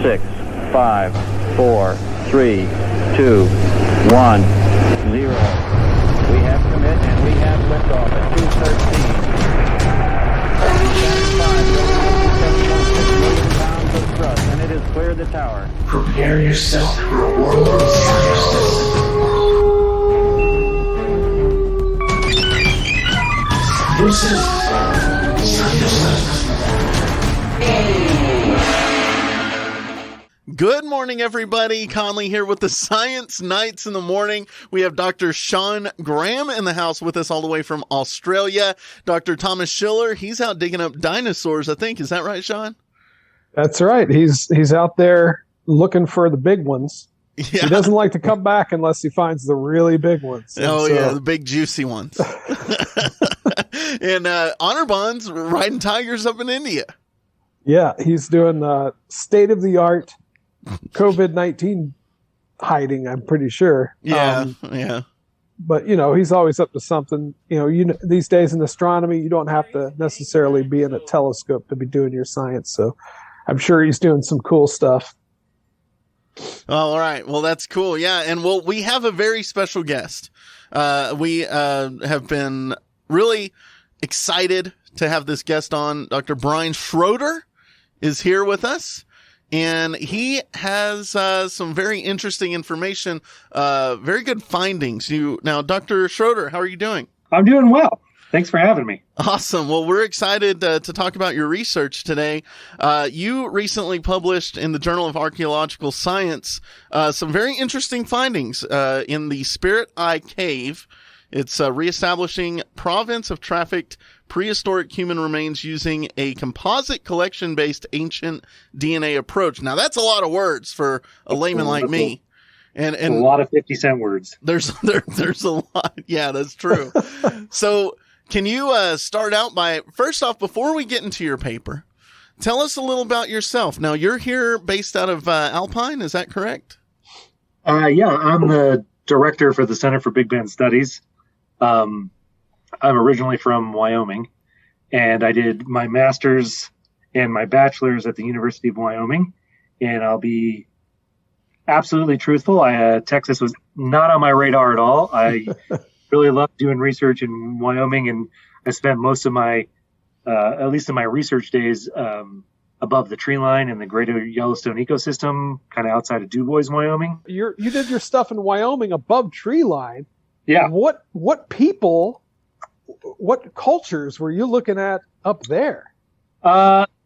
6, 5, 4, 3, 2, 1, 0. We have commit and we have liftoff at 2:13. 7.6 million pounds of thrust, and it has cleared the tower. Prepare yourself for a world of consciousness. This is consciousness. Good morning, everybody. Conley here with the Science Nights in the Morning. We have Dr. Sean Graham in the house with us all the way from Australia. Dr. Thomas Schiller, he's out digging up dinosaurs, I think. Is that right, Sean? That's right. He's out there looking for the big ones. Yeah. He doesn't like to come back unless he finds the really big ones. Yeah, the big juicy ones. And Honor Bond's riding tigers up in India. Yeah, he's doing state-of-the-art COVID-19 hiding, I'm pretty sure. Yeah. But, he's always up to something. These days in astronomy, you don't have to necessarily be in a telescope to be doing your science. So I'm sure he's doing some cool stuff. All right. Well, that's cool. Yeah. And we have a very special guest. We have been really excited to have this guest on. Dr. Bryon Schroeder is here with us, and he has some very interesting information, very good findings. Now, Dr. Schroeder, how are you doing? I'm doing well. Thanks for having me. Awesome. Well, we're excited to talk about your research today. You recently published in the Journal of Archaeological Science some very interesting findings in the Spirit Eye Cave. It's reestablishing province of trafficked prehistoric human remains using a composite collection-based ancient DNA approach. Now, that's a lot of words for a layman like me. And a lot of 50-cent words. There's a lot. Yeah, that's true. So can you start out by, first off, before we get into your paper, tell us a little about yourself. Now, you're here based out of Alpine, is that correct? Yeah, I'm the director for the Center for Big Band Studies. I'm originally from Wyoming, and I did my master's and my bachelor's at the University of Wyoming. And I'll be absolutely truthful. Texas was not on my radar at all. I really loved doing research in Wyoming, and I spent most of my, at least in my research days, above the tree line in the greater Yellowstone ecosystem, kind of outside of Du Bois, Wyoming. You did your stuff in Wyoming above tree line. Yeah. What people, what cultures were you looking at up there?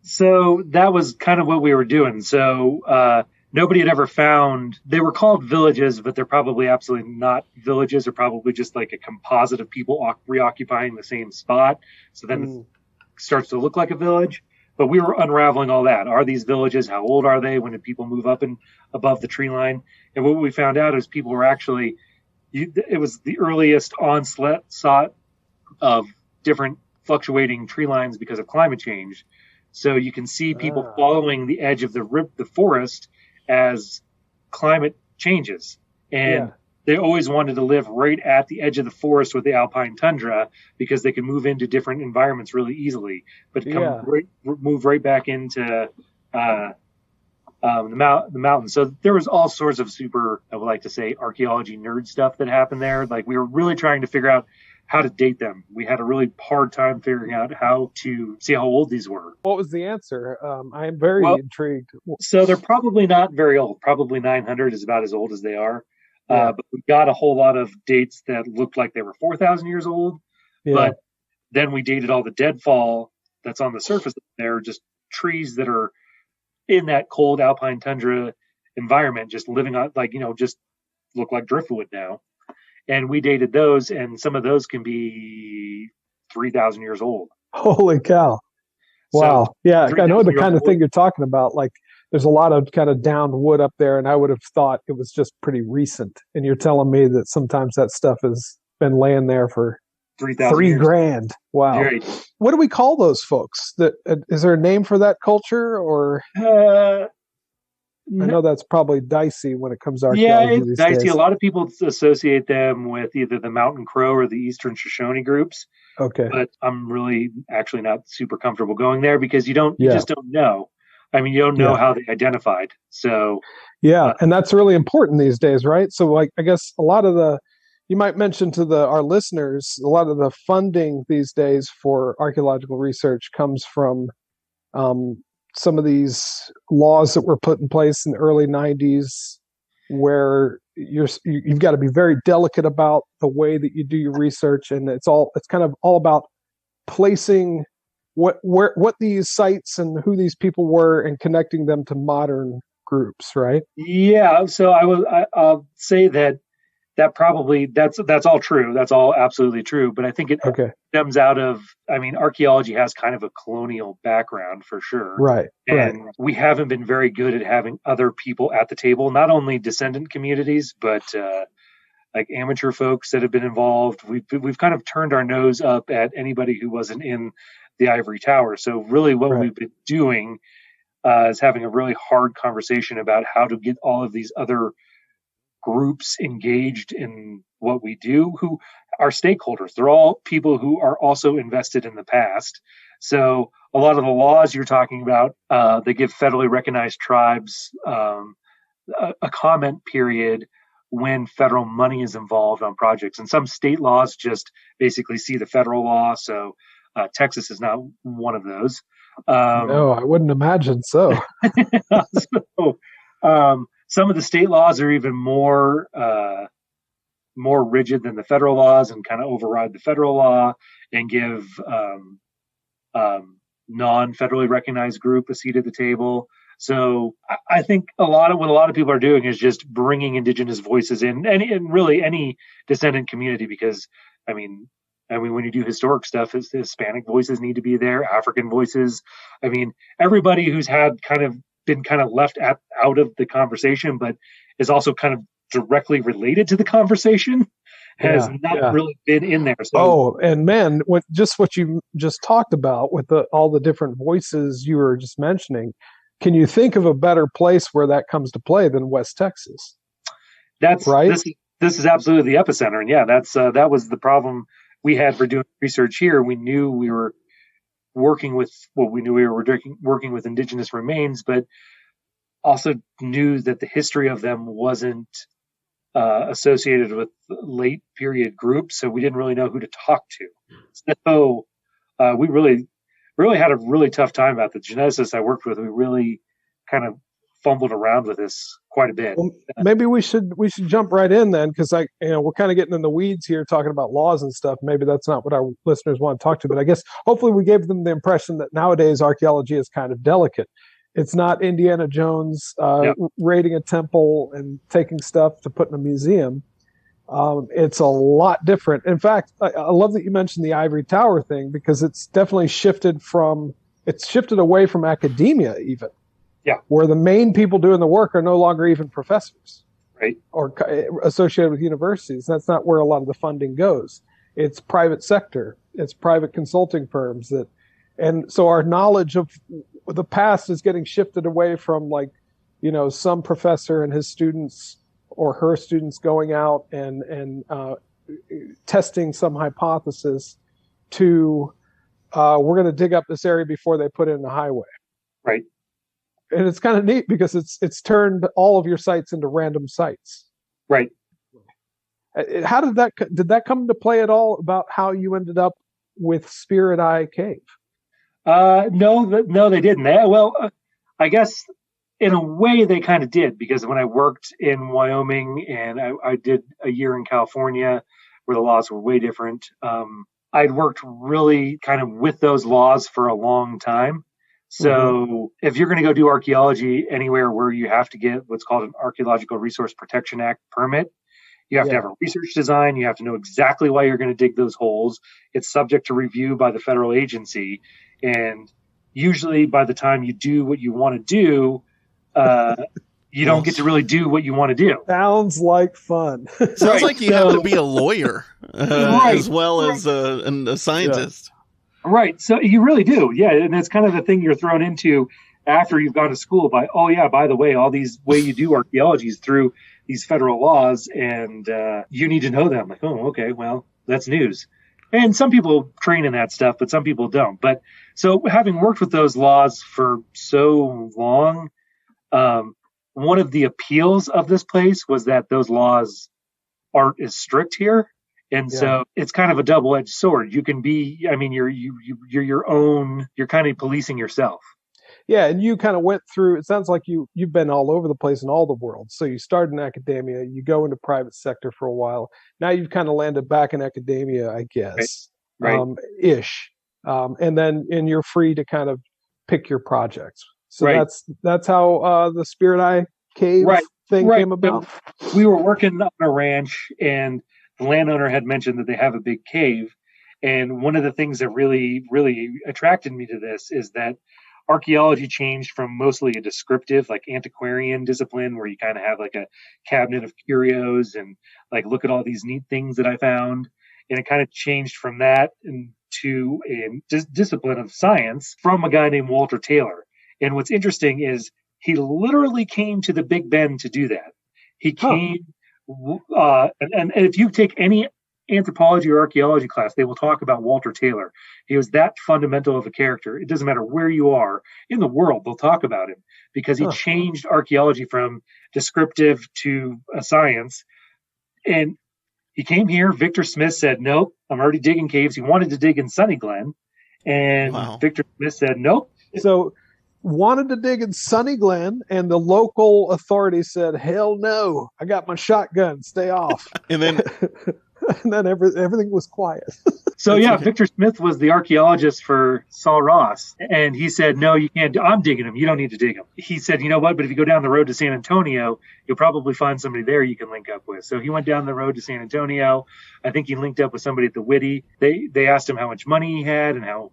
So that was kind of what we were doing. So nobody had ever found, they were called villages, but they're probably absolutely not villages. They're probably just like a composite of people reoccupying the same spot. So then it starts to look like a village. But we were unraveling all that. Are these villages? How old are they? When did people move up and above the tree line? And what we found out is people were actually, it was the earliest onslaught of different fluctuating tree lines because of climate change. So you can see people following the edge of the forest as climate changes. And they always wanted to live right at the edge of the forest with the alpine tundra because they could move into different environments really easily, but move right back into the mountain. So there was all sorts of super, I would like to say, archaeology nerd stuff that happened there. Like, we were really trying to figure out how to date them. We had a really hard time figuring out how to see how old these were. What was the answer? I am very intrigued. So they're probably not very old. Probably 900 is about as old as they are. But we got a whole lot of dates that looked like they were 4,000 years old. Yeah. But then we dated all the deadfall that's on the surface. They're just trees that are in that cold alpine tundra environment, just living on, just look like driftwood now. And we dated those, and some of those can be 3,000 years old. Holy cow. Wow. So, yeah, I know the kind of thing you're talking about. Like, there's a lot of kind of downed wood up there, and I would have thought it was just pretty recent. And you're telling me that sometimes that stuff has been laying there for $3,000. Wow. Right. What do we call those folks? Is there a name for that culture, or? I know that's probably dicey when it comes to archaeology. Yeah, it's dicey. Days. A lot of people associate them with either the Mountain Crow or the Eastern Shoshone groups. Okay. But I'm really actually not super comfortable going there because you just don't know. I mean, you don't know how they identified. So yeah, and that's really important these days, right? So like, I guess a lot of you might mention to our listeners, a lot of the funding these days for archaeological research comes from some of these laws that were put in place in the early 90s, where you've got to be very delicate about the way that you do your research, and it's kind of all about placing what these sites and who these people were and connecting them to modern groups, right? Yeah. So I'll say that probably that's all true. That's all absolutely true. But I think it stems out of, I mean, archaeology has kind of a colonial background for sure. Right. And we haven't been very good at having other people at the table, not only descendant communities, but like amateur folks that have been involved. We've kind of turned our nose up at anybody who wasn't in the ivory tower. So really what we've been doing is having a really hard conversation about how to get all of these other groups engaged in what we do, who are stakeholders. They're all people who are also invested in the past. So a lot of the laws you're talking about, they give federally recognized tribes a comment period when federal money is involved on projects. And some state laws just basically see the federal law. So Texas is not one of those. No, I wouldn't imagine so. Some of the state laws are even more rigid than the federal laws and kind of override the federal law and give non-federally recognized group a seat at the table. So I think what a lot of people are doing is just bringing indigenous voices in, and really any descendant community, because I mean, when you do historic stuff, Hispanic voices need to be there, African voices. I mean, everybody who's been left out of the conversation, but is also kind of directly related to the conversation, has not really been in there. So, and man, what you just talked about with all the different voices you were just mentioning, can you think of a better place where that comes to play than West Texas? That's right. This is absolutely the epicenter, and that was the problem we had for doing research here. We knew we were working with working with indigenous remains, but also knew that the history of them wasn't associated with late period groups, so we didn't really know who to talk to. So we really had a really tough time about the geneticists I worked with. We really kind of fumbled around with this quite a bit. Well, maybe we should jump right in then, because we're kind of getting in the weeds here talking about laws and stuff. Maybe that's not what our listeners want to talk to, but I guess hopefully we gave them the impression that nowadays archaeology is kind of delicate. It's not Indiana Jones raiding a temple and taking stuff to put in a museum. It's a lot different. In fact, I love that you mentioned the ivory tower thing, because it's definitely shifted away from academia even. Yeah. Where the main people doing the work are no longer even professors. Right. Or associated with universities. That's not where a lot of the funding goes. It's private sector. It's private consulting firms and so our knowledge of the past is getting shifted away from some professor and his students or her students going out and testing some hypothesis to we're going to dig up this area before they put in the highway. Right. And it's kind of neat because it's turned all of your sites into random sites. Right. How did that come into play at all about how you ended up with Spirit Eye Cave? No, they didn't. I guess in a way they kind of did, because when I worked in Wyoming and I did a year in California where the laws were way different, I'd worked really kind of with those laws for a long time. So if you're going to go do archaeology anywhere where you have to get what's called an Archaeological Resource Protection Act permit, you have to have a research design. You have to know exactly why you're going to dig those holes. It's subject to review by the federal agency. And usually by the time you do what you want to do, you don't get to really do what you want to do. Sounds like fun. Sounds like you have to be a lawyer as well as a scientist. Yeah. Right. So you really do. Yeah. And that's kind of the thing you're thrown into after you've gone to school by the way, all these way you do archaeology is through these federal laws, and you need to know them. Like, oh, okay, well, that's news. And some people train in that stuff, but some people don't. But so having worked with those laws for so long, one of the appeals of this place was that those laws aren't as strict here. And so it's kind of a double-edged sword. You can be, I mean, you're your own, you're kind of policing yourself. Yeah, and you kind of went through, it sounds like you've been all over the place in all the worlds. So you started in academia, you go into private sector for a while. Now you've kind of landed back in academia, I guess, right. Ish. And then you're free to kind of pick your projects. So right. that's how the Spirit Eye Cave thing came about. So we were working on a ranch, and the landowner had mentioned that they have a big cave. And one of the things that really, really attracted me to this is that archaeology changed from mostly a descriptive, like antiquarian discipline, where you kind of have like a cabinet of curios and like, look at all these neat things that I found. And it kind of changed from that into a discipline of science from a guy named Walter Taylor. And what's interesting is he literally came to the Big Bend to do that. He came, and if you take any anthropology or archaeology class, they will talk about Walter Taylor. He was that fundamental of a character. It doesn't matter where you are in the world, they'll talk about him because he changed archaeology from descriptive to a science. And he came here. Victor Smith said, nope, I'm already digging caves. He wanted to dig in Sunny Glen. And Victor Smith said, nope. So wanted to dig in Sunny Glen, and the local authorities said, hell no, I got my shotgun, stay off. And then and then everything was quiet. So yeah, Victor Smith was the archaeologist for Saul Ross, and he said, no, you can't. I'm digging them. You don't need to dig them. He said, you know what? But if you go down the road to San Antonio, you'll probably find somebody there you can link up with. So he went down the road to San Antonio. I think he linked up with somebody at the Whitty. They asked him how much money he had and how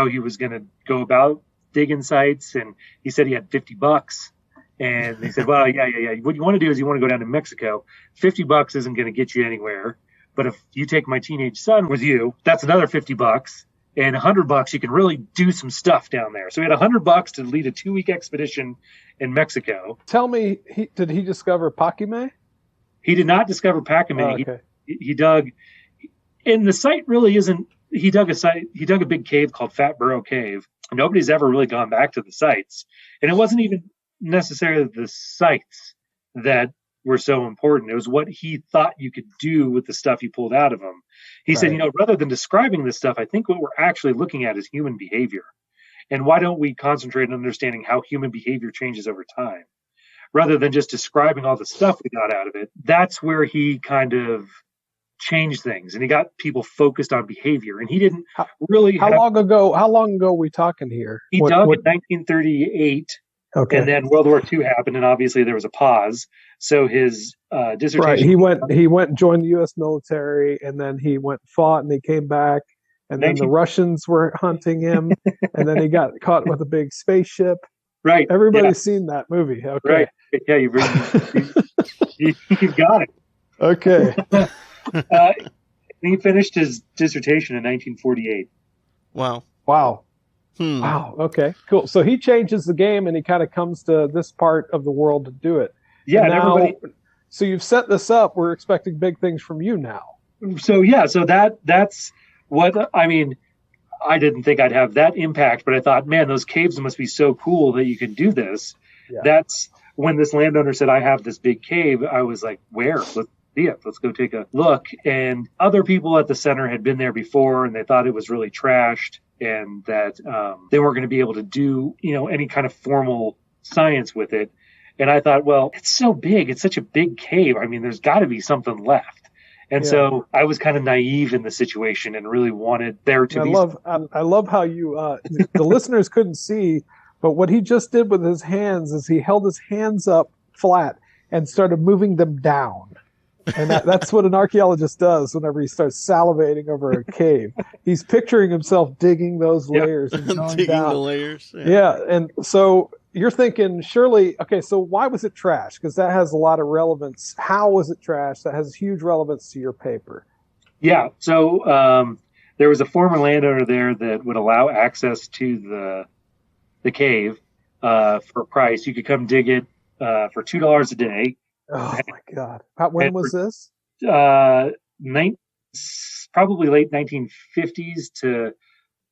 he was going to go about digging sites, and he said he had $50. And they said, well, yeah. What you want to do is you want to go down to Mexico. $50 isn't going to get you anywhere. But if you take my teenage son with you, that's another $50, and $100 you can really do some stuff down there. So he had $100 to lead a 2-week expedition in Mexico. Tell me, did he discover Pakime? He did not discover Pakime. Oh, okay. He dug, and the site really isn't. He dug a big cave called Fat Burrow Cave. Nobody's ever really gone back to the sites, and it wasn't even necessarily the sites that were so important. It was what he thought you could do with the stuff he pulled out of him. He said, rather than describing this stuff, I think what we're actually looking at is human behavior. And why don't we concentrate on understanding how human behavior changes over time? Rather than just describing all the stuff we got out of it, that's where he kind of changed things. And he got people focused on behavior. And he didn't really... How long ago are we talking here? He dug in 1938. Okay. And then World War II happened, and obviously there was a pause. So his dissertation... Right. He went and joined the U.S. military, and then he went and fought, and he came back, and then the Russians were hunting him, and then he got caught with a big spaceship. Right. Everybody's seen that movie. Okay. Right. Yeah, you got it. Okay. He finished his dissertation in 1948. Wow. Wow. Okay, cool. So he changes the game, and he kind of comes to this part of the world to do it. Yeah. So you've set this up. We're expecting big things from you now. So that's what I mean. I didn't think I'd have that impact, but I thought, man, those caves must be so cool that you can do this. Yeah. That's when this landowner said, I have this big cave. I was like, where? Let's see it. Let's go take a look. And other people at the center had been there before, and they thought it was really trashed, and that they weren't going to be able to do, any kind of formal science with it. And I thought, well, it's so big. It's such a big cave. I mean, there's got to be something left. And so I was kind of naive in the situation and really wanted there to be. I love how you, the listeners couldn't see, but what he just did with his hands is he held his hands up flat and started moving them down. And that's what an archaeologist does whenever he starts salivating over a cave. He's picturing himself digging those layers and going digging down. The layers. Yeah. And so you're thinking, surely, okay, so why was it trash? Because that has a lot of relevance. How was it trash? That has huge relevance to your paper. Yeah. So there was a former landowner there that would allow access to the cave for a price. You could come dig it for $2 a day. Oh my God! When was this? probably late 1950s to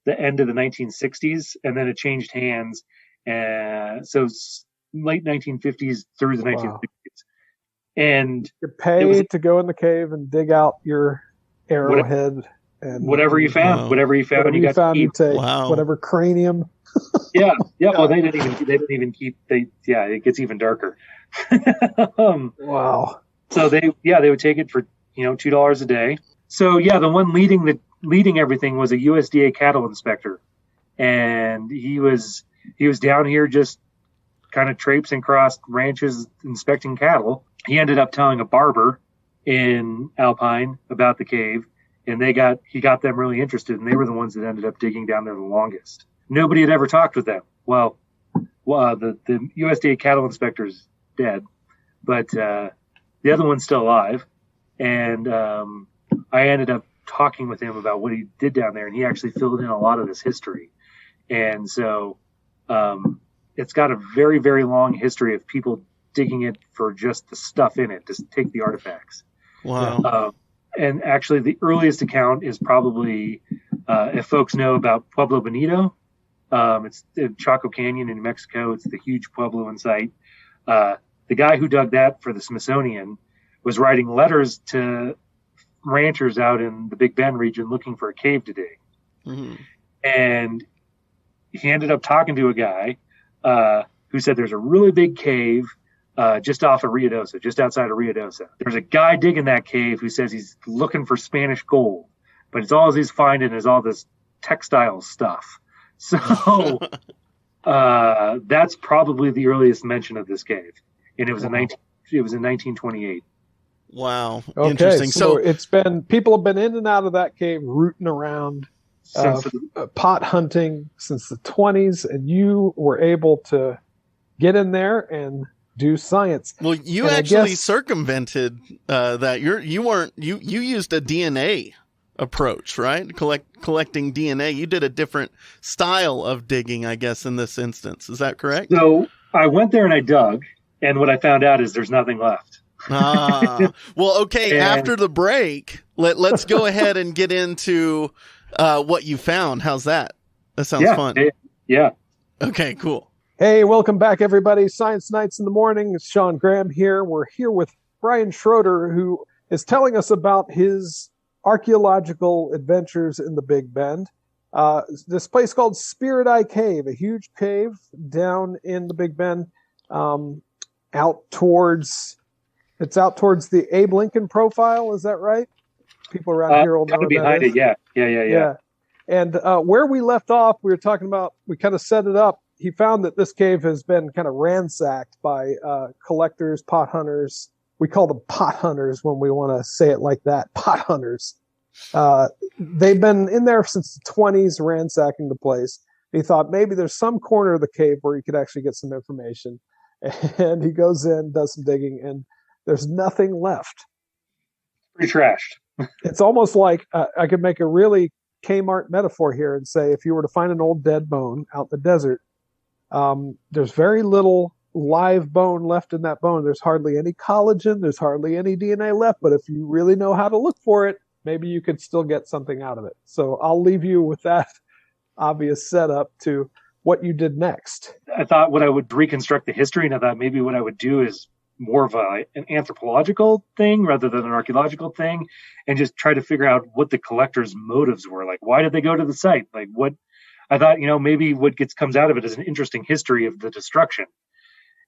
the end of the 1960s, and then it changed hands. So late 1950s through the 1960s. And you pay to go in the cave and dig out your arrowhead and whatever you found. Whatever you found, you take. Wow. Whatever cranium. Yeah. Well, they didn't even keep. It gets even darker. Wow. So they would take it for $2 a day. So the one leading everything was a USDA cattle inspector, and he was down here just kind of traipsing across ranches inspecting cattle. He ended up telling a barber in Alpine about the cave, and he got them really interested, and they were the ones that ended up digging down there the longest. Nobody had ever talked with them. Well, the USDA cattle inspector is dead, but the other one's still alive, and I ended up talking with him about what he did down there, and he actually filled in a lot of this history. And so it's got a very, very long history of people digging it for just the stuff in it, just take the artifacts. Wow. And actually the earliest account is probably, if folks know about Pueblo Bonito, it's the Chaco Canyon in New Mexico. It's the huge Puebloan site. The guy who dug that for the Smithsonian was writing letters to ranchers out in the Big Bend region looking for a cave to dig. Mm-hmm. And he ended up talking to a guy who said there's a really big cave just off of Ruidoso, just outside of Ruidoso. There's a guy digging that cave who says he's looking for Spanish gold, but it's all he's finding is all this textile stuff. So that's probably the earliest mention of this cave, and it was in 1928. Wow. Okay, Interesting. So people have been in and out of that cave, rooting around, pot hunting since the 20s, and you were able to get in there and do science. Well, you actually circumvented that. You used a DNA approach, right? Collecting DNA. You did a different style of digging, I guess, in this instance. Is that correct? So I went there and I dug, and what I found out is there's nothing left. Well, okay. After the break, let's go ahead and get into what you found. How's that? That sounds fun. Yeah. Okay, cool. Hey, welcome back, everybody. Science Nights in the Morning. It's Sean Graham here. We're here with Bryon Schroeder, who is telling us about his archaeological adventures in the Big Bend. This place called Spirit Eye Cave, a huge cave down in the Big Bend, out towards the Abe Lincoln profile. Is that right? People around here will know kind of behind it. Yeah. And where we left off, we kind of set it up. He found that this cave has been kind of ransacked by collectors, pot hunters. We call them pot hunters when we want to say it like that, pot hunters. They've been in there since the 20s, ransacking the place. He thought maybe there's some corner of the cave where he could actually get some information. And he goes in, does some digging, and there's nothing left. Pretty trashed. It's almost like I could make a really Kmart metaphor here and say if you were to find an old dead bone out in the desert, there's very little live bone left in that bone. There's hardly any collagen. There's hardly any DNA left. But if you really know how to look for it, maybe you could still get something out of it. So I'll leave you with that obvious setup to what you did next. I thought what I would reconstruct the history, and I thought maybe what I would do is more of an anthropological thing rather than an archaeological thing, and just try to figure out what the collectors' motives were. Like, why did they go to the site? Like, what I thought, maybe what comes out of it is an interesting history of the destruction.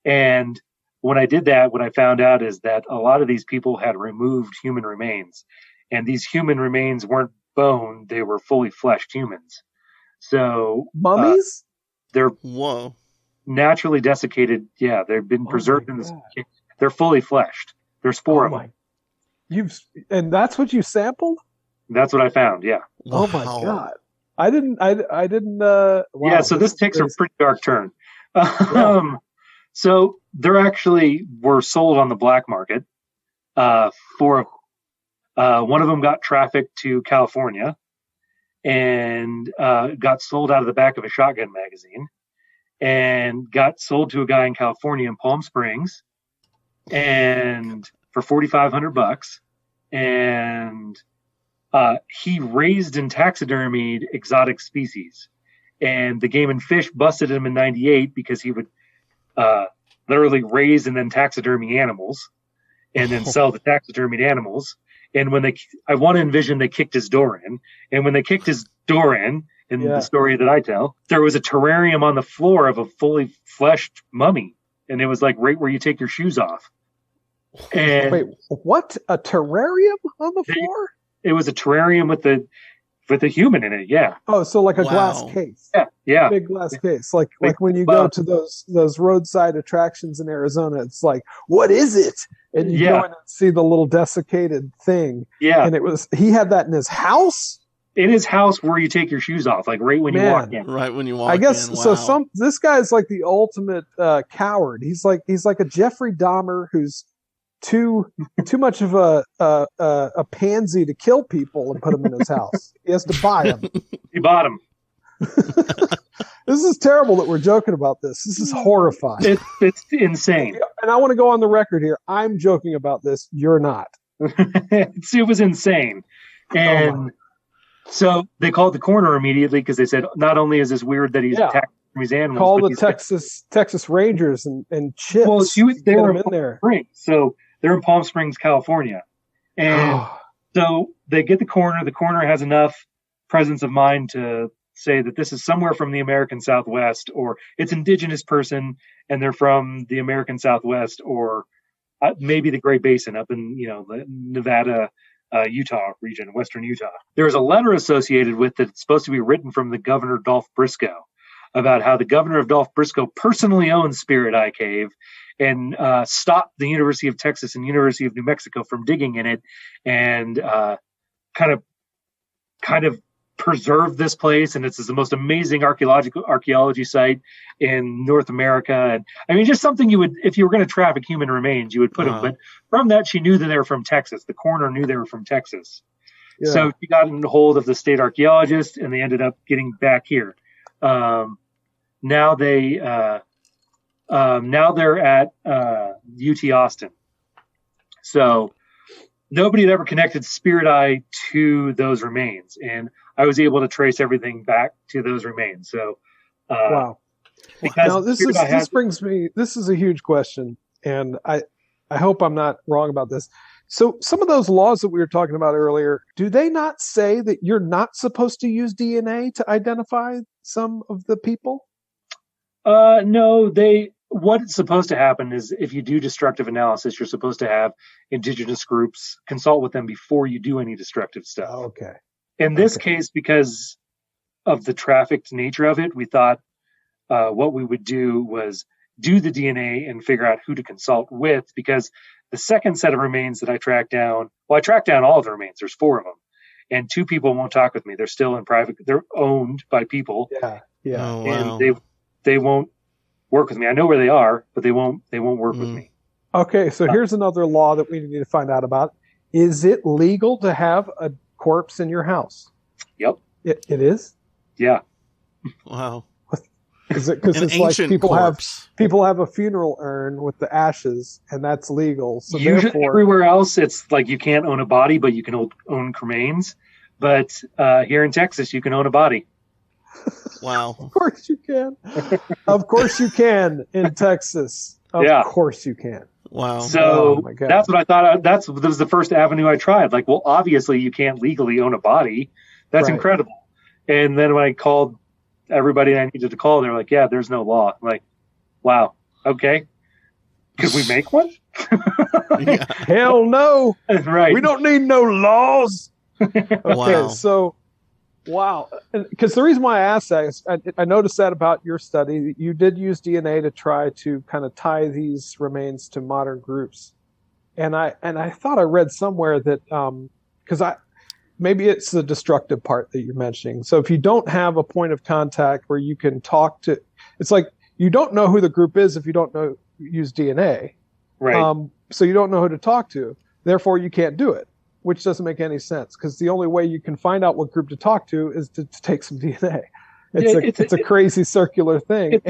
And when I did that, what I found out is that a lot of these people had removed human remains, and these human remains weren't bone; they were fully fleshed humans. So mummies. They're Whoa. naturally desiccated. Yeah, they've been preserved in this. They're fully fleshed. There's four of them. And that's what you sampled? That's what I found. Yeah. Wow. Oh my God. I didn't. Wow, yeah. So this takes a pretty dark turn. So they're actually were sold on the black market. For one of them got trafficked to California, and got sold out of the back of a shotgun magazine, and got sold to a guy in California in Palm Springs, and for $4,500, and he raised and taxidermied exotic species. And the Game and Fish busted him in 98 because he would literally raise and then taxidermy animals and then sell the taxidermied animals. And when I want to envision they kicked his door in. And when they kicked his door in the story that I tell, there was a terrarium on the floor of a fully fleshed mummy. And it was like right where you take your shoes off. And wait, what? A terrarium on the floor? It was a terrarium with the human in it, yeah. Oh, so like a glass case. Yeah. Big glass case. Like when you go to those roadside attractions in Arizona, it's like, what is it? And you go in and see the little desiccated thing. Yeah. And he had that in his house? In his house where you take your shoes off, like right when you walk in. Right when you walk in. I guess so. This guy's like the ultimate coward. He's like a Jeffrey Dahmer who's too much of a pansy to kill people and put them in his house. He has to buy them. He bought them. This is terrible that we're joking about this. This is horrifying. It's insane. And I want to go on the record here. I'm joking about this. You're not. It was insane. And so they called the coroner immediately because they said, not only is this weird that he's attacking these animals. Call the Texas Rangers and chips. Well, they were in there. So they're in Palm Springs, California. And so they get the coroner. The coroner has enough presence of mind to say that this is somewhere from the American Southwest, or it's indigenous person and they're from the American Southwest, or maybe the Great Basin up in, the Nevada, Utah region, Western Utah. There's a letter associated with it. It's supposed to be written from the governor, Dolph Briscoe, about how the governor of Dolph Briscoe personally owns Spirit Eye Cave and stopped the University of Texas and University of New Mexico from digging in it, and kind of preserved this place. And it's the most amazing archaeology site in North America. And I mean, just something you would, if you were going to traffic human remains, you would put them. But from that, she knew that they were from Texas. The coroner knew they were from Texas. Yeah. So she got in hold of the state archaeologist, and they ended up getting back here. Now they're at UT Austin. So nobody had ever connected Spirit Eye to those remains, and I was able to trace everything back to those remains. So, wow. Now this brings me. This is a huge question, and I hope I'm not wrong about this. So some of those laws that we were talking about earlier, do they not say that you're not supposed to use DNA to identify some of the people? No, what's supposed to happen is if you do destructive analysis, you're supposed to have indigenous groups consult with them before you do any destructive stuff. Okay. In this case, because of the trafficked nature of it, we thought what we would do was do the DNA and figure out who to consult with, because the second set of remains that I tracked down, I tracked down all of the remains. There's 4 of them, and 2 people won't talk with me. They're still in private. They're owned by people. Yeah. Oh, wow. And they won't work with me. I know where they are, but they won't work with me. Okay, so here's another law that we need to find out about. Is it legal to have a corpse in your house? Yep. It is? Yeah. Wow. Because it's like people have a funeral urn with the ashes, and that's legal. So usually everywhere else, it's like you can't own a body, but you can own cremains. But here in Texas, you can own a body. Wow. Of course you can. Of course you can in Texas. Of course you can. Wow. So that's what I thought. That was the first avenue I tried. Like, well, obviously you can't legally own a body. That's incredible. And then when I called everybody I needed to call, they were like, yeah, there's no law. I'm like, wow. Okay. Could we make one? Hell no. Right. We don't need no laws. Okay. Wow. So, wow. Because the reason why I asked that is I noticed that about your study. You did use DNA to try to kind of tie these remains to modern groups. And I thought I read somewhere that, because maybe it's the destructive part that you're mentioning. So if you don't have a point of contact where you can talk to, it's like you don't know who the group is if you don't use DNA. Right. So you don't know who to talk to. Therefore, you can't do it, which doesn't make any sense, because the only way you can find out what group to talk to is to take some DNA. It's a crazy circular thing.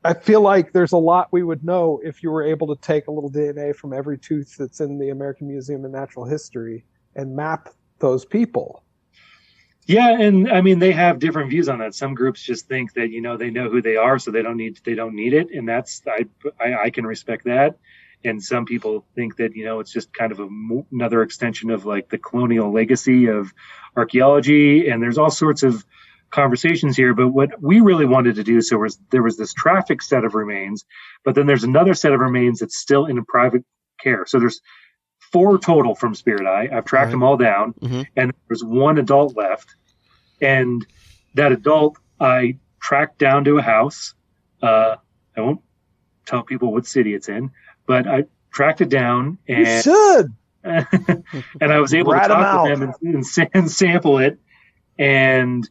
I feel like there's a lot we would know if you were able to take a little DNA from every tooth that's in the American Museum of Natural History and map those people. Yeah, and I mean they have different views on that. Some groups just think that they know who they are, so they don't need it, and that's I can respect that. And some people think that it's just kind of another extension of like the colonial legacy of archaeology, and there's all sorts of conversations here. But what we really wanted to do, there was this traffic set of remains, but then there's another set of remains that's still in private care. So there's 4 total from Spirit Eye. I've tracked them all down, and there's 1 adult left. And that adult I tracked down to a house. I won't tell people what city it's in, but I tracked it down. And, you should. And I was able to talk with them and sample it. And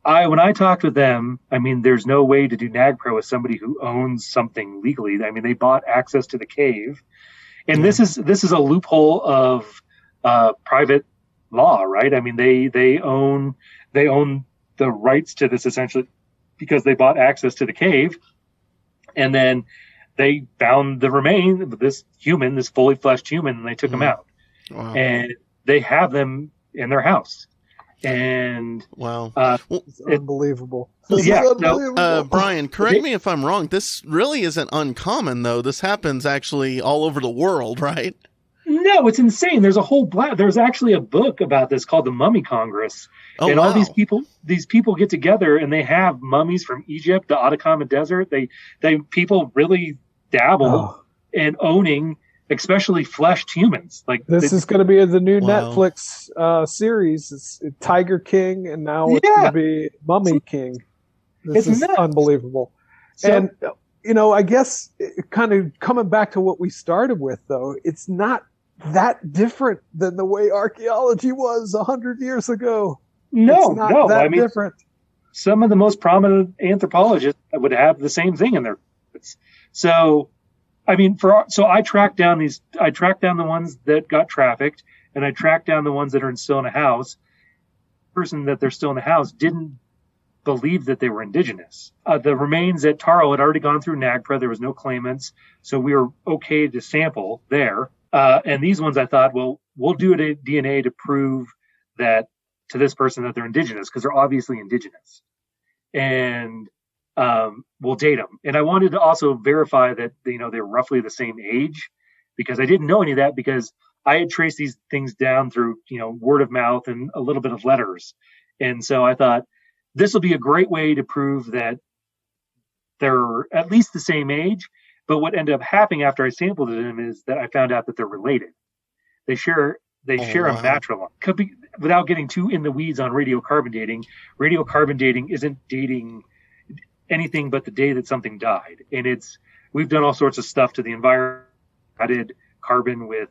when I talked with them, I mean, there's no way to do NAGPRO with somebody who owns something legally. I mean, they bought access to the cave. And this is a loophole of private law, right? I mean, they own the rights to this essentially because they bought access to the cave, and then they found the remains of this fully fleshed human, and they took him out. Wow. And they have them in their house. And wow, it's unbelievable. Bryon, correct me if I'm wrong. This really isn't uncommon, though. This happens actually all over the world, right? No, it's insane. There's there's actually a book about this called the Mummy Congress, and all these people get together and they have mummies from Egypt, the Atacama Desert. People really dabble in owning, especially fleshed humans. Like this is going to be the new Netflix series. It's Tiger King, and now it's going to be Mummy King. This is unbelievable. So, and I guess kind of coming back to what we started with, though, it's not that different than the way archaeology was 100 years ago. No, different. Some of the most prominent anthropologists would have the same thing in their. So, I mean, I tracked down the ones that got trafficked, and I tracked down the ones that are still in a house. The person that they're still in the house didn't believe that they were indigenous. The remains at Taro had already gone through NAGPRA. There was no claimants, so we were okay to sample there. And these ones, I thought, well, we'll do a DNA to prove that to this person that they're indigenous, because they're obviously indigenous, and we'll date them. And I wanted to also verify that they're roughly the same age, because I didn't know any of that, because I had traced these things down through word of mouth and a little bit of letters. And so I thought this will be a great way to prove that they're at least the same age. But what ended up happening after I sampled them is that I found out that they're related. They share a matriline. Could be, without getting too in the weeds on radiocarbon dating. Radiocarbon dating isn't dating anything but the day that something died, and we've done all sorts of stuff to the environment. I did carbon with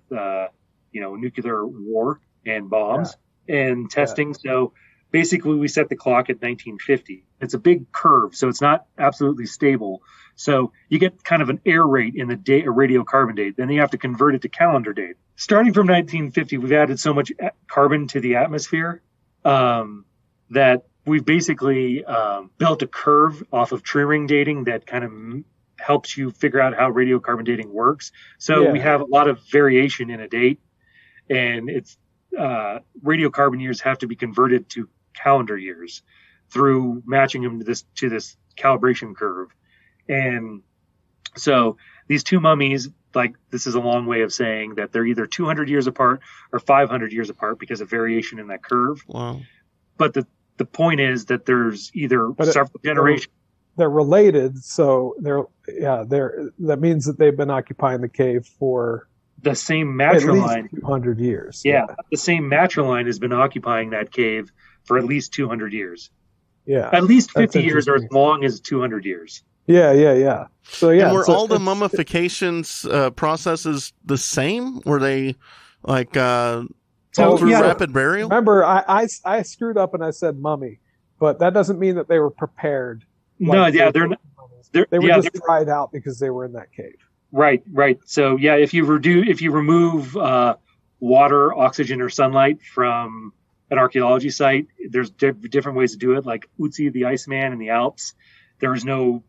nuclear war and bombs and testing. So basically, we set the clock at 1950. It's a big curve, so it's not absolutely stable. So you get kind of an error rate in the date, a radiocarbon date. Then you have to convert it to calendar date. Starting from 1950, we've added so much carbon to the atmosphere that we've basically built a curve off of tree ring dating that kind of helps you figure out how radiocarbon dating works. So we have a lot of variation in a date, and it's radiocarbon years have to be converted to calendar years through matching them to this calibration curve. And so these two mummies, like, this is a long way of saying that they're either 200 years apart or 500 years apart because of variation in that curve. Wow. But the point is that there's either several generations. They're related, so that means that they've been occupying the cave for the same matriline. 200 years. Yeah, the same matriline has been occupying that cave for at least 200 years. Yeah. At least 50 years or as long as 200 years. Yeah. So and were all the mummifications processes the same? Were they like all through rapid burial? Remember, I screwed up and I said mummy, but that doesn't mean that they were prepared. They were just dried out because they were in that cave. Right. So if you remove water, oxygen, or sunlight from an archaeology site, there's different ways to do it. Like Ötzi the Iceman in the Alps, there is no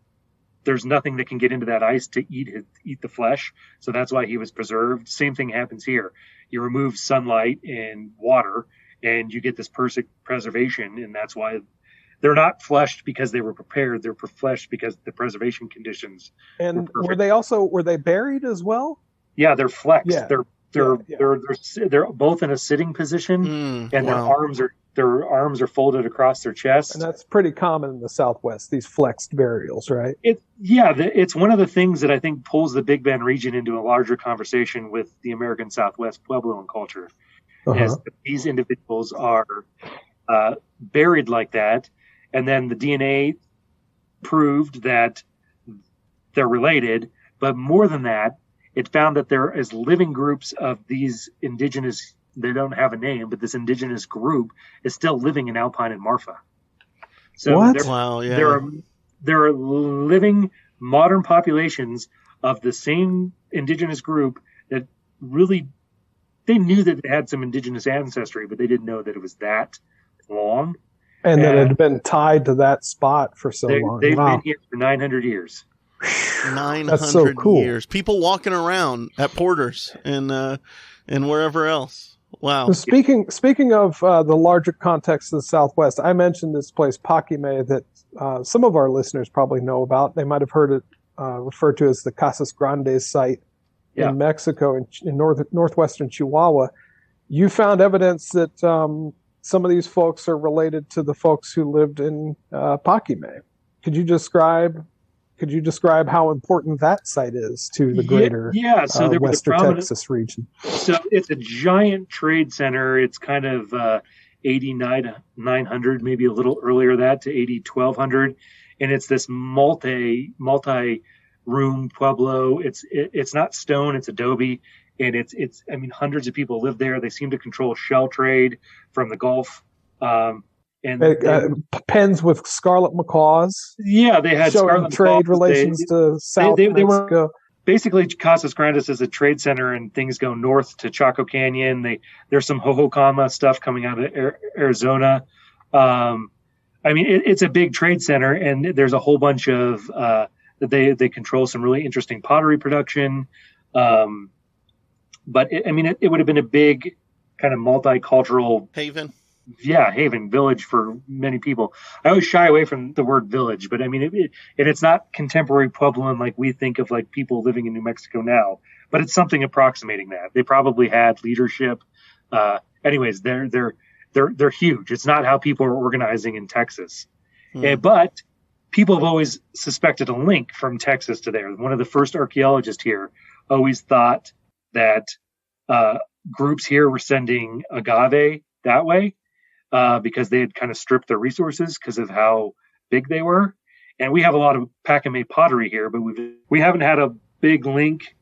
there's nothing that can get into that ice to eat the flesh. So that's why he was preserved. Same thing happens here. You remove sunlight and water, and you get this preservation, and that's why they're not fleshed because they were prepared. They're fleshed because the preservation conditions. And were they buried as well? Yeah, they're flexed. Yeah. They're both in a sitting position, and their arms are folded across their chest. And that's pretty common in the Southwest, these flexed burials, right? It's one of the things that I think pulls the Big Bend region into a larger conversation with the American Southwest Puebloan culture. Is that these individuals are buried like that, and then the DNA proved that they're related. But more than that, it found that there is living groups of these indigenous. They don't have a name, but this indigenous group is still living in Alpine and Marfa. So what? There are living modern populations of the same indigenous group that really, they knew that they had some indigenous ancestry, but they didn't know that it was that long. And that it had been tied to that spot for so long. They've been here for 900 years. 900 That's so cool. years. People walking around at Porter's and wherever else. Wow. Speaking of the larger context of the Southwest, I mentioned this place, Paquime, that some of our listeners probably know about. They might have heard it referred to as the Casas Grandes site in Mexico, in northwestern Chihuahua. You found evidence that some of these folks are related to the folks who lived in Paquime. Could you describe how important that site is to the greater Western Texas region? So it's a giant trade center. It's kind of 900, maybe a little earlier that to 1200, and it's this multi-room pueblo. It's not stone, it's adobe, and it's hundreds of people live there. They seem to control shell trade from the Gulf. And pens with scarlet macaws. Yeah, they had showing trade relations to South Mexico. They were basically, Casas Grandes is a trade center, and things go north to Chaco Canyon. There's some Hohokama stuff coming out of Arizona. It's a big trade center, and there's a whole bunch of they control some really interesting pottery production. But it would have been a big kind of multicultural haven. Yeah, haven, village for many people. I always shy away from the word village, but it's not contemporary Puebloan like we think of, like people living in New Mexico now, but it's something approximating that. They probably had leadership. Anyways, they're huge. It's not how people are organizing in Texas, but people have always suspected a link from Texas to there. One of the first archaeologists here always thought that groups here were sending agave that way. Because they had kind of stripped their resources because of how big they were. And we have a lot of Paquime pottery here, but we haven't had a big link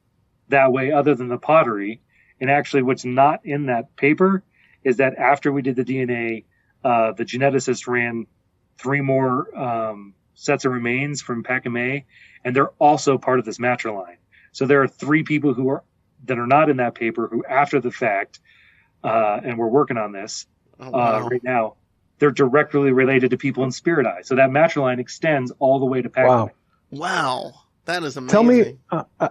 that way other than the pottery. And actually what's not in that paper is that after we did the DNA, the geneticist ran 3 more sets of remains from Paquime, and they're also part of this matriline. So there are 3 people that are not in that paper who, after the fact, and we're working on this, right now, they're directly related to people in Spirit Eye. So that matriline extends all the way to Paquime. Wow. That is amazing. Tell me,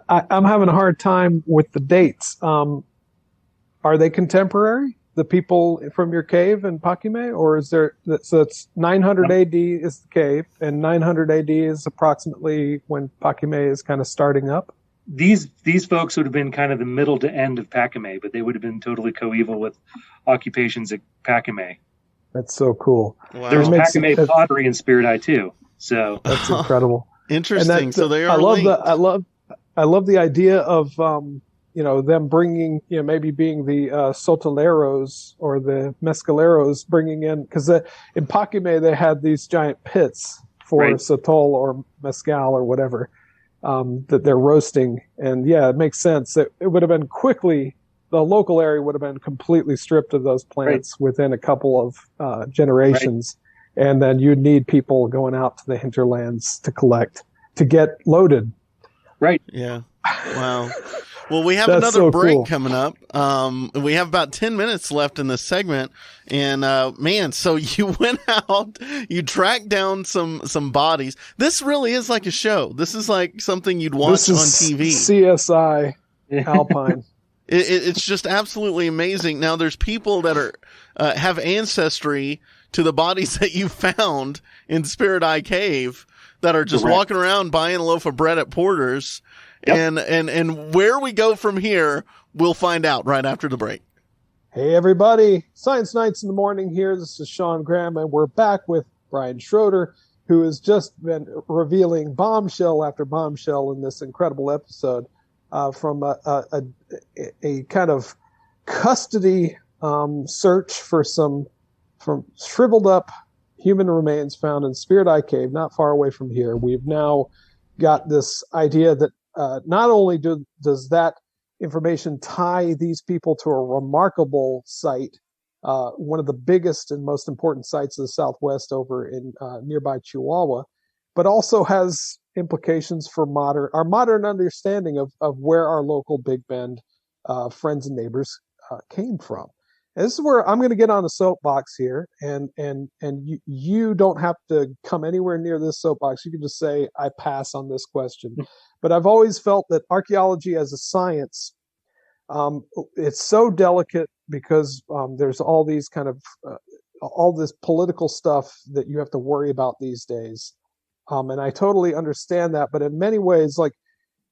I'm having a hard time with the dates. Are they contemporary, the people from your cave in Paquime? Or is there, so it's 900 AD is the cave, and 900 AD is approximately when Paquime is kind of starting up? These folks would have been kind of the middle to end of Paquime, but they would have been totally coeval with occupations at Paquime. That's so cool. Wow. There's Paquime pottery in Spirit Eye too. So that's incredible. Interesting. So they are. I love the idea of them bringing, maybe being the Sotoleros or the Mescaleros bringing in, because in Paquime they had these giant pits for sotol or mezcal or whatever. That they're roasting. And it makes sense. It would have been the local area would have been completely stripped of those plants within a couple of generations. Right. And then you'd need people going out to the hinterlands to collect, to get loaded. Right. Yeah. Wow. Well, we have That's another so break cool. coming up. We have about 10 minutes left in this segment. And, man, so you went out, you tracked down some bodies. This really is like a show. This is like something you'd watch on TV. CSI Alpine. It's just absolutely amazing. Now, there's people that are have ancestry to the bodies that you found in Spirit Eye Cave that are just walking around buying a loaf of bread at Porter's. Yep. And where we go from here, we'll find out right after the break. Hey, everybody. Science Nights in the Morning here. This is Sean Graham, and we're back with Bryon Schroeder, who has just been revealing bombshell after bombshell in this incredible episode from a kind of custody search for some shriveled up human remains found in Spirit Eye Cave, not far away from here. We've now got this idea that not only does that information tie these people to a remarkable site, one of the biggest and most important sites of the Southwest over in nearby Chihuahua, but also has implications for our modern understanding of where our local Big Bend friends and neighbors came from. And this is where I'm going to get on a soapbox here, and you don't have to come anywhere near this soapbox. You can just say, I pass on this question. But I've always felt that archaeology as a science, it's so delicate because there's all these kind of, all this political stuff that you have to worry about these days. And I totally understand that. But in many ways, like,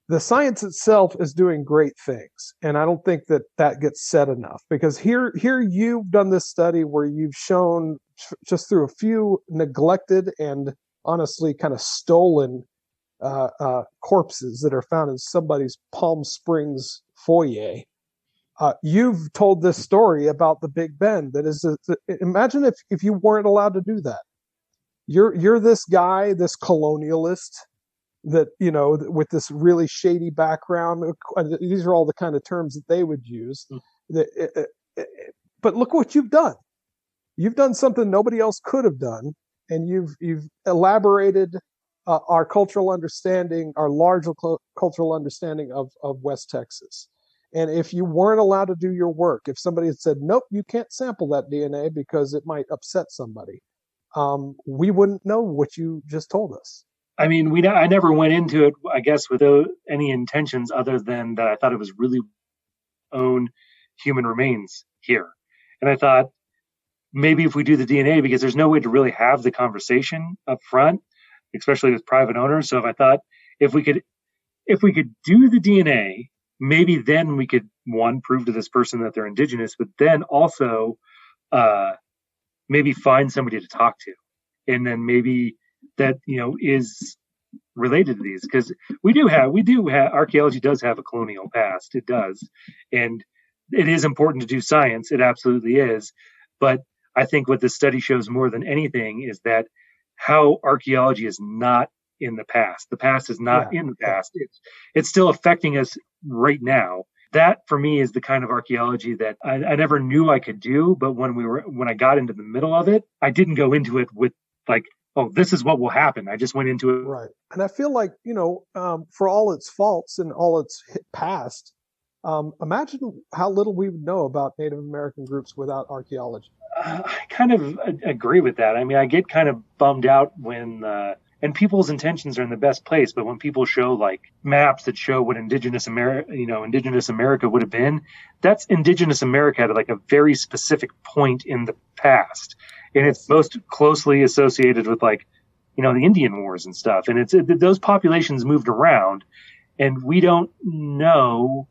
the science itself is doing great things. And I don't think that gets said enough, because here you've done this study where you've shown just through a few neglected and honestly kind of stolen corpses that are found in somebody's Palm Springs foyer. You've told this story about the Big Bend. That is, imagine if you weren't allowed to do that. You're this guy, this colonialist, that, with this really shady background. These are all the kind of terms that they would use. But look what you've done. You've done something nobody else could have done, and you've elaborated our cultural understanding, our larger cultural understanding of West Texas. And if you weren't allowed to do your work, if somebody had said, nope, you can't sample that DNA because it might upset somebody, we wouldn't know what you just told us. I mean, I never went into it, I guess, without any intentions other than that I thought it was really own human remains here. And I thought maybe if we do the DNA, because there's no way to really have the conversation up front, especially with private owners. So if I thought if we could do the DNA, maybe then we could, one, prove to this person that they're indigenous, but then also maybe find somebody to talk to. And then maybe that, is related to these, because we do have archaeology does have a colonial past. It does. And it is important to do science. It absolutely is. But I think what this study shows more than anything is that how archaeology is not in the past. The past is not in the past. It's still affecting us right now. That for me is the kind of archaeology that I never knew I could do. But when I got into the middle of it, I didn't go into it with like, oh, this is what will happen. I just went into it. Right. And I feel like, for all its faults and all its past, imagine how little we would know about Native American groups without archaeology. I kind of agree with that. I mean, I get kind of bummed out when, and people's intentions are in the best place, but when people show like maps that show what indigenous America would have been, that's indigenous America at like a very specific point in the past. And it's most closely associated with like, the Indian Wars and stuff. And those populations moved around, and we don't know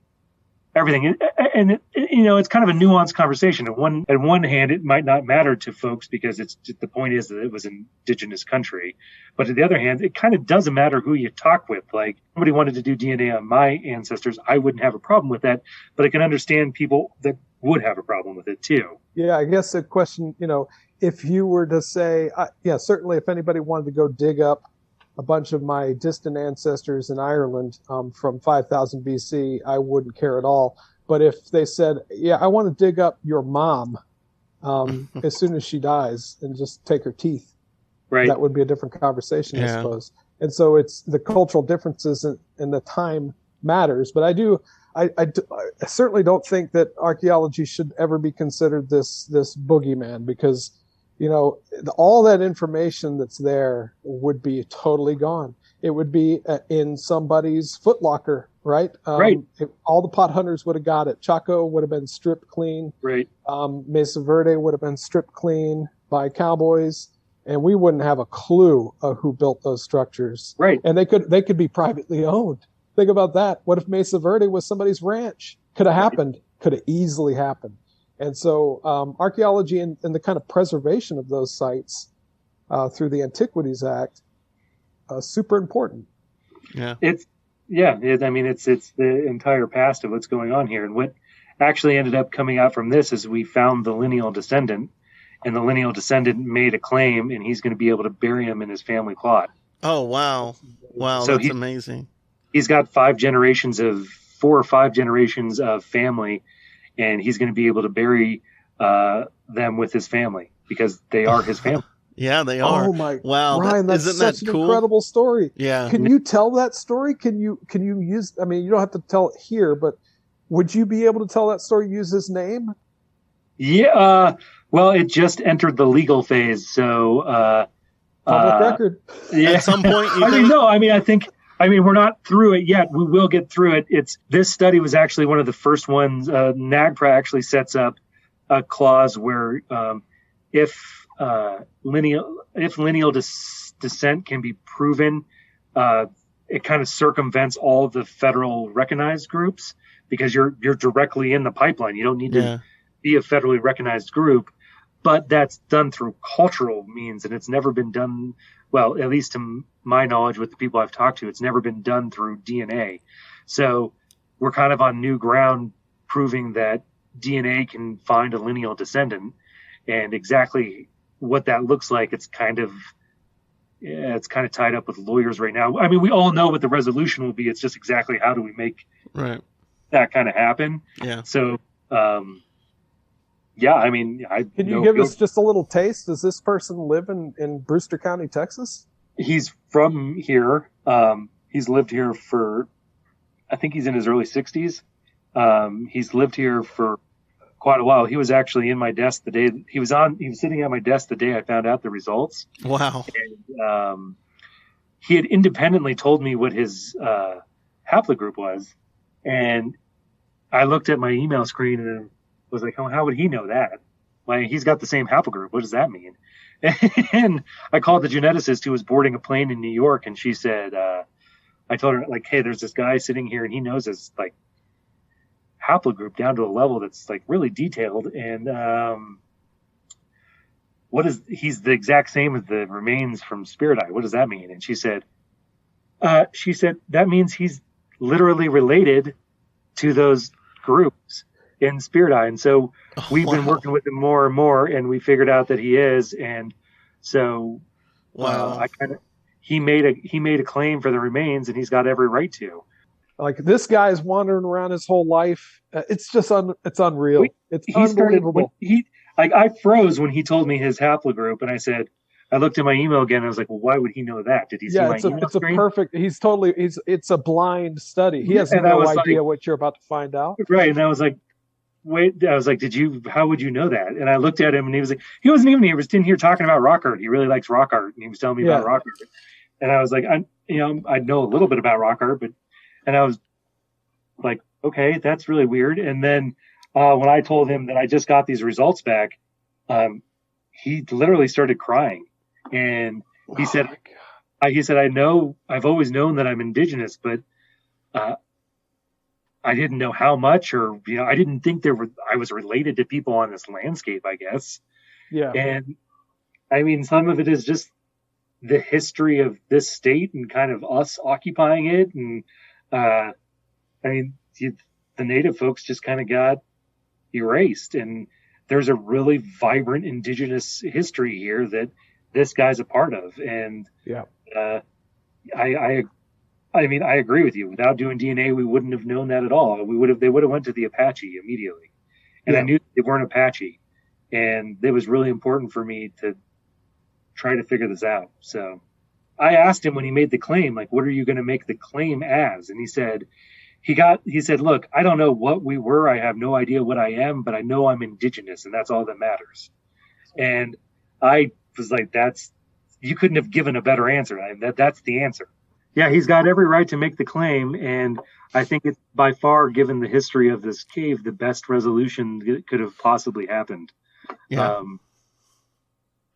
everything. And it's kind of a nuanced conversation. At one hand, it might not matter to folks because the point is that it was an indigenous country. But at the other hand, it kind of doesn't matter who you talk with. Like, if somebody wanted to do DNA on my ancestors, I wouldn't have a problem with that. But I can understand people that would have a problem with it too. Yeah, I guess the question, if you were to say, certainly if anybody wanted to go dig up a bunch of my distant ancestors in Ireland from 5000 BC, I wouldn't care at all. But if they said, I want to dig up your mom as soon as she dies and just take her teeth, right, that would be a different conversation, I suppose. And so it's the cultural differences and the time matters. But I certainly don't think that archaeology should ever be considered this boogeyman, because all that information that's there would be totally gone. It would be in somebody's footlocker, right? Right. All the pot hunters would have got it. Chaco would have been stripped clean. Right. Mesa Verde would have been stripped clean by cowboys, and we wouldn't have a clue of who built those structures. Right. And they could be privately owned. Think about that. What if Mesa Verde was somebody's ranch? Could have happened. Could have easily happened. And so archaeology and the kind of preservation of those sites through the Antiquities Act, super important. Yeah. It's the entire past of what's going on here. And what actually ended up coming out from this is we found the lineal descendant, and the lineal descendant made a claim, and he's going to be able to bury him in his family plot. Oh, wow. Wow, so that's amazing. He's got 4 or 5 generations of family, and he's going to be able to bury them with his family because they are his family. Yeah, they are. Oh my! Wow, Ryan, that's isn't such that an cool? incredible story. Yeah. Can you tell that story? Can you use? I mean, you don't have to tell it here, but would you be able to tell that story? Use his name? Yeah. Well, it just entered the legal phase, so public record. Yeah. At some point, I mean, we're not through it yet. We will get through it. This study was actually one of the first ones. NAGPRA actually sets up a clause where if lineal descent can be proven, it kind of circumvents all the federal recognized groups, because you're directly in the pipeline. You don't need to be a federally recognized group, but that's done through cultural means, and it's never been done. Well, at least to my knowledge, with the people I've talked to, it's never been done through DNA. So we're kind of on new ground, proving that DNA can find a lineal descendant, and exactly what that looks like. It's kind of tied up with lawyers right now. I mean, we all know what the resolution will be. It's just exactly how do we make that kind of happen. Yeah. So, yeah, I mean, can you give us just a little taste? Does this person live in Brewster County, Texas? He's from here. He's lived here for, I think he's in his early 60s. He's lived here for quite a while. He was actually in my desk the day he was sitting at my desk the day I found out the results. Wow. And he had independently told me what his haplogroup was. And I looked at my email screen and was like, oh, how would he know that? Like, he's got the same haplogroup. What does that mean? And I called the geneticist who was boarding a plane in New York, and she said, I told her, like, hey, there's this guy sitting here, and he knows his, like, haplogroup down to a level that's, like, really detailed. And he's the exact same as the remains from Spirit Eye. What does that mean? And she said, that means he's literally related to those groups in Spirit Eye. And so we've been working with him more and more, and we figured out that he is. And so he made a claim for the remains, and he's got every right to. Like, this guy's wandering around his whole life. It's just it's unreal. It's unbelievable. I froze when he told me his haplogroup, and I looked at my email again, and I was like, well, why would he know that? Did he see my email screen? It's a blind study. He has no idea what you're about to find out. Right. And I was like, how would you know that? And I looked at him, and he was like, he wasn't even here. He was in here talking about rock art. He really likes rock art. And he was telling me about rock art. And I was like, I know a little bit about rock art, and I was like, okay, that's really weird. And then when I told him that I just got these results back, he literally started crying. And he said, I've always known that I'm indigenous, but I didn't know how much, or, I didn't think I was related to people on this landscape, I guess. Yeah. And I mean, some of it is just the history of this state and kind of us occupying it. And, the native folks just kind of got erased, and there's a really vibrant indigenous history here that this guy's a part of. And, I agree with you. Without doing DNA, we wouldn't have known that at all. They would have went to the Apache immediately. And I knew they weren't Apache. And it was really important for me to try to figure this out. So I asked him when he made the claim, like, what are you going to make the claim as? And he said he said, look, I don't know what we were. I have no idea what I am, but I know I'm indigenous, and that's all that matters. And I was like, you couldn't have given a better answer. That's the answer. Yeah, he's got every right to make the claim, and I think it's by far, given the history of this cave, the best resolution that could have possibly happened. Yeah.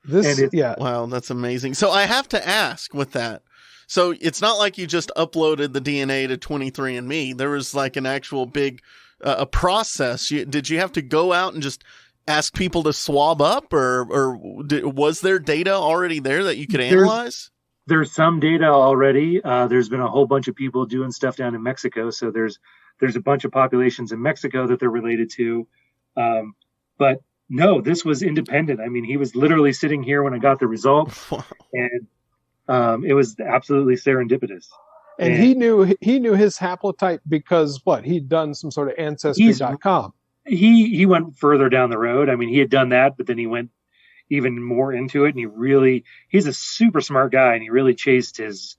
Wow, that's amazing. So I have to ask with that. So it's not like you just uploaded the DNA to 23andMe. There was like an actual big a process. Did you have to go out and just ask people to swab up, or was there data already there that you could analyze? There's some data already. There's been a whole bunch of people doing stuff down in Mexico. So there's a bunch of populations in Mexico that they're related to. But no, this was independent. I mean, he was literally sitting here when I got the result, and it was absolutely serendipitous. And he knew his haplotype because what? He'd done some sort of Ancestry.com. He went further down the road. I mean, he had done that, but then he went even more into it, and he's a super smart guy, and he really chased his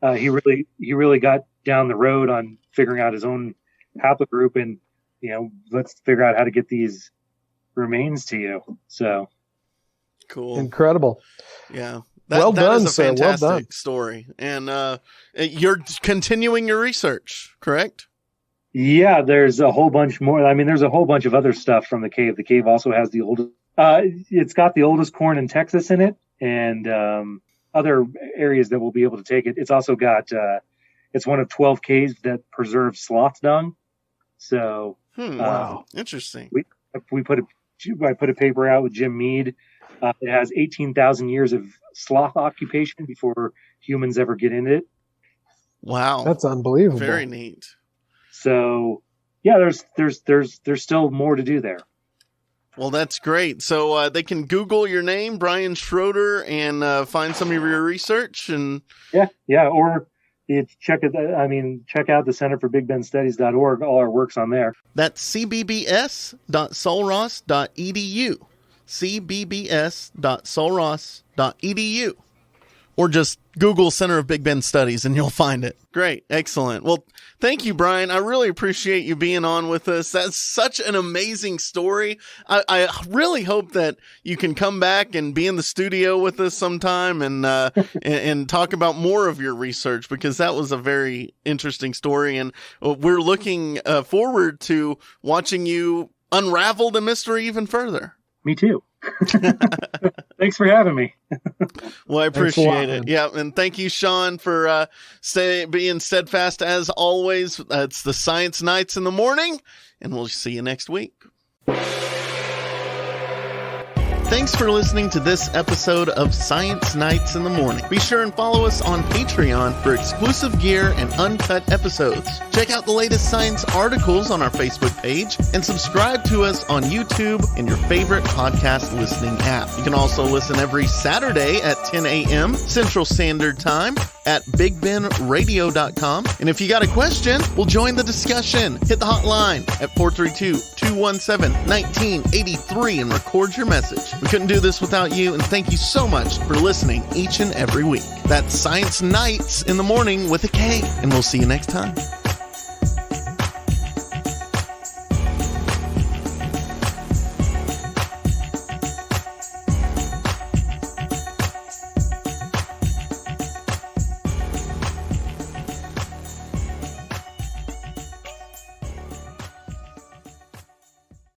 he really got down the road on figuring out his own haplogroup, and let's figure out how to get these remains to you. So cool. Incredible. Yeah. Well done, is a sir. fantastic Well done. story. And you're continuing your research, correct? Yeah, there's a whole bunch more. I mean, there's a whole bunch of other stuff from the cave. The cave also has the oldest it's got the oldest corn in Texas in it, and other areas that will be able to take it. It's also got it's one of 12 caves that preserve sloth dung. So wow, interesting. I put a paper out with Jim Mead. It has 18,000 years of sloth occupation before humans ever get in it. Wow, that's unbelievable. Very neat. So yeah, there's still more to do there. Well, that's great. So they can Google your name, Bryon Schroeder, and find some of your research. And yeah, or check out the Center for BigBendStudies.org. All our work's on there. That's cbbs.solross.edu. cbbs.solross.edu. Or just Google Center of Big Bend Studies and you'll find it. Great. Excellent. Well, thank you, Bryon. I really appreciate you being on with us. That's such an amazing story. I really hope that you can come back and be in the studio with us sometime and talk about more of your research, because that was a very interesting story. And we're looking forward to watching you unravel the mystery even further. Me too. Thanks for having me. Well, I appreciate it. Yeah, and thank you, Sean, for being steadfast as always. It's the Science Nights in the morning, and we'll see you next week. Thanks for listening to this episode of Science Nights in the Morning. Be sure and follow us on Patreon for exclusive gear and uncut episodes. Check out the latest science articles on our Facebook page and subscribe to us on YouTube and your favorite podcast listening app. You can also listen every Saturday at 10 a.m. Central Standard Time at BigBenRadio.com. And if you got a question, we'll join the discussion. Hit the hotline at 432-217-1983 and record your message. We couldn't do this without you, and thank you so much for listening each and every week. That's Science Nights in the Morning with a K, and we'll see you next time.